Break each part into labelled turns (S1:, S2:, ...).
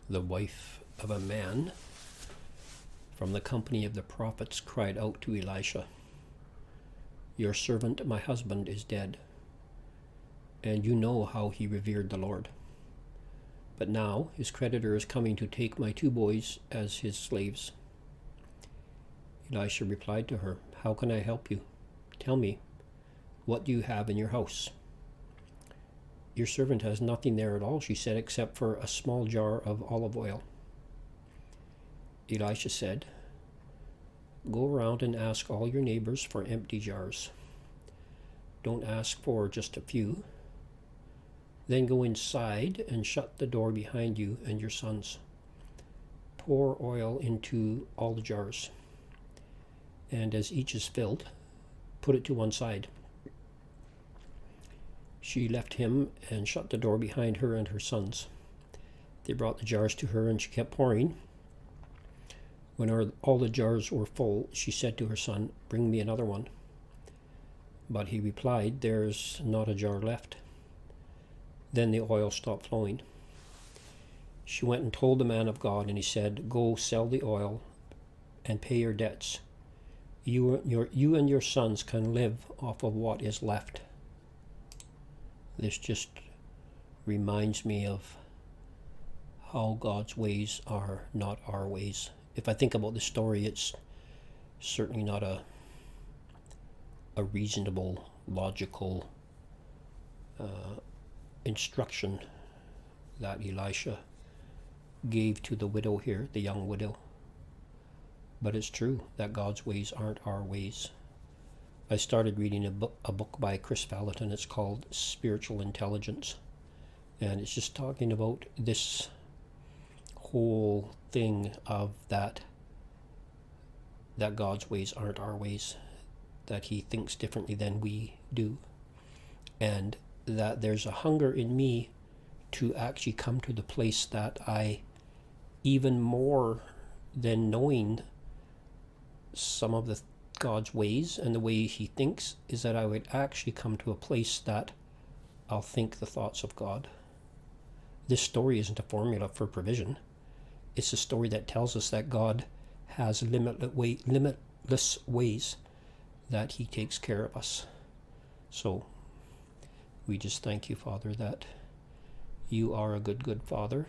S1: The wife of a man from the company of the prophets cried out to Elisha, "Your servant, my husband, is dead, and you know how he revered the Lord. But now his creditor is coming to take my 2 boys as his slaves." Elisha replied to her, "How can I help you? Tell me, what do you have in your house?" "Your servant has nothing there at all," she said, "except for a small jar of olive oil." Elisha said, "Go around and ask all your neighbors for empty jars. Don't ask for just a few. Then go inside and shut the door behind you and your sons. Pour oil into all the jars, and as each is filled, put it to one side." She left him and shut the door behind her and her sons. They brought the jars to her, and she kept pouring. When all the jars were full, she said to her son, "Bring me another one." But he replied, "There's not a jar left." Then the oil stopped flowing. She went and told the man of God, and he said, "Go sell the oil and pay your debts. You and your sons can live off of what is left." This just reminds me of how God's ways are not our ways. If I think about the story, it's certainly not a reasonable, logical instruction that Elisha gave to the widow here, the young widow. But it's true that God's ways aren't our ways. I started reading a book by Chris Valentin. It's called Spiritual Intelligence. And it's just talking about this whole thing of that God's ways aren't our ways, that he thinks differently than we do, and that there's a hunger in me to actually come to the place that I, even more than knowing some of the God's ways and the way he thinks, is that I would actually come to a place that I'll think the thoughts of God. This story isn't a formula for provision. It's a story that tells us that God has limitless ways that he takes care of us. So we just thank you, Father, that you are a good Father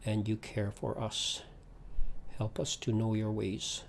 S1: and you care for us. Help us to know your ways.